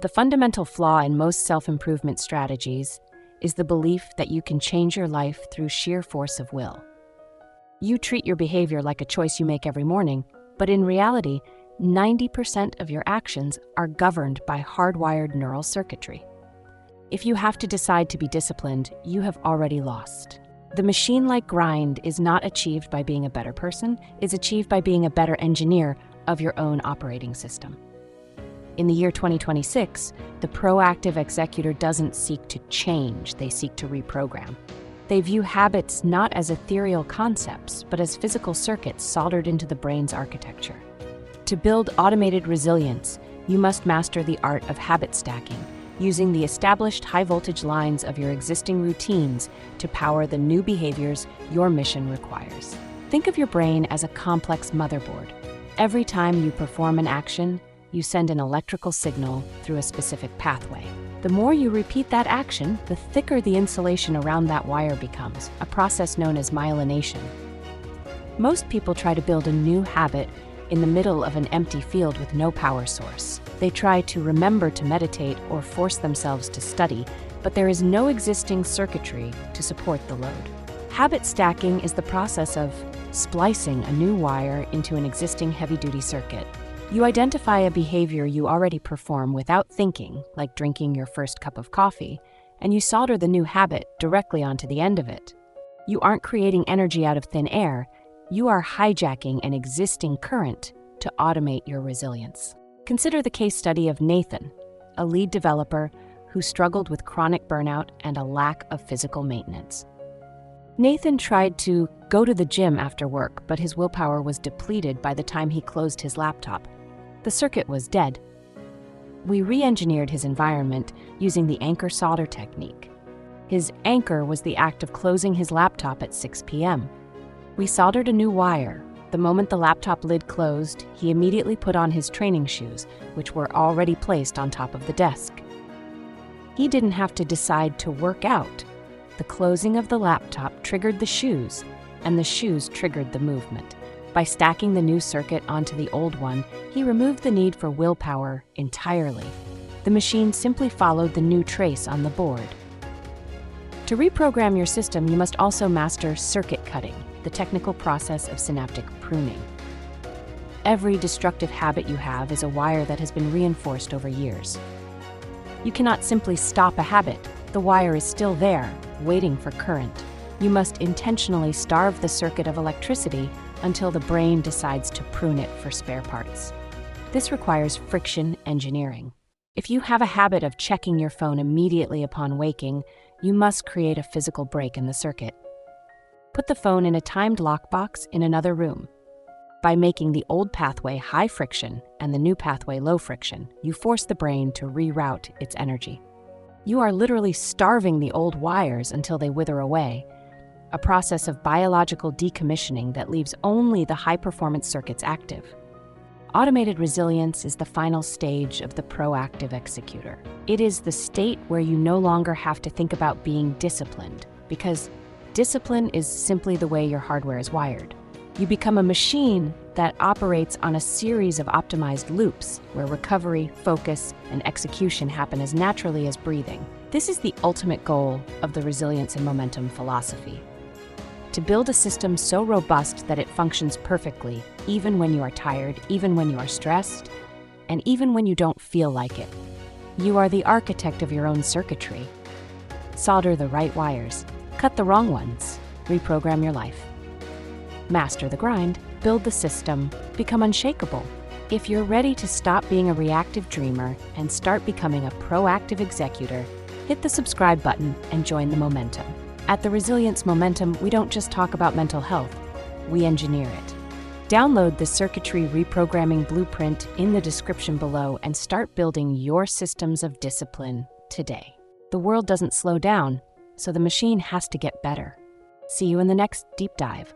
The fundamental flaw in most self-improvement strategies is the belief that you can change your life through sheer force of will. You treat your behavior like a choice you make every morning, but in reality, 90% of your actions are governed by hardwired neural circuitry. If you have to decide to be disciplined, you have already lost. The machine-like grind is not achieved by being a better person, it's achieved by being a better engineer of your own operating system. In the year 2026, the proactive executor doesn't seek to change, they seek to reprogram. They view habits not as ethereal concepts, but as physical circuits soldered into the brain's architecture. To build automated resilience, you must master the art of habit stacking, using the established high-voltage lines of your existing routines to power the new behaviors your mission requires. Think of your brain as a complex motherboard. Every time you perform an action, you send an electrical signal through a specific pathway. The more you repeat that action, the thicker the insulation around that wire becomes, a process known as myelination. Most people try to build a new habit in the middle of an empty field with no power source. They try to remember to meditate or force themselves to study, but there is no existing circuitry to support the load. Habit stacking is the process of splicing a new wire into an existing heavy-duty circuit. You identify a behavior you already perform without thinking, like drinking your first cup of coffee, and you solder the new habit directly onto the end of it. You aren't creating energy out of thin air, you are hijacking an existing current to automate your resilience. Consider the case study of Nathan, a lead developer who struggled with chronic burnout and a lack of physical maintenance. Nathan tried to go to the gym after work, but his willpower was depleted by the time he closed his laptop. The circuit was dead. We re-engineered his environment using the anchor solder technique. His anchor was the act of closing his laptop at 6 p.m. We soldered a new wire. The moment the laptop lid closed, he immediately put on his training shoes, which were already placed on top of the desk. He didn't have to decide to work out. The closing of the laptop triggered the shoes, and the shoes triggered the movement. By stacking the new circuit onto the old one, he removed the need for willpower entirely. The machine simply followed the new trace on the board. To reprogram your system, you must also master circuit cutting, the technical process of synaptic pruning. Every destructive habit you have is a wire that has been reinforced over years. You cannot simply stop a habit. The wire is still there, waiting for current. You must intentionally starve the circuit of electricity until the brain decides to prune it for spare parts. This requires friction engineering. If you have a habit of checking your phone immediately upon waking, you must create a physical break in the circuit. Put the phone in a timed lockbox in another room. By making the old pathway high friction and the new pathway low friction, you force the brain to reroute its energy. You are literally starving the old wires until they wither away, a process of biological decommissioning that leaves only the high-performance circuits active. Automated resilience is the final stage of the proactive executor. It is the state where you no longer have to think about being disciplined, because discipline is simply the way your hardware is wired. You become a machine that operates on a series of optimized loops where recovery, focus, and execution happen as naturally as breathing. This is the ultimate goal of the resilience and momentum philosophy. To build a system so robust that it functions perfectly, even when you are tired, even when you are stressed, and even when you don't feel like it. You are the architect of your own circuitry. Solder the right wires, cut the wrong ones, reprogram your life. Master the grind, build the system, become unshakable. If you're ready to stop being a reactive dreamer and start becoming a proactive executor, hit the subscribe button and join the momentum. At the Resilience Momentum, we don't just talk about mental health, we engineer it. Download the Circuitry Reprogramming Blueprint in the description below and start building your systems of discipline today. The world doesn't slow down, so the machine has to get better. See you in the next deep dive.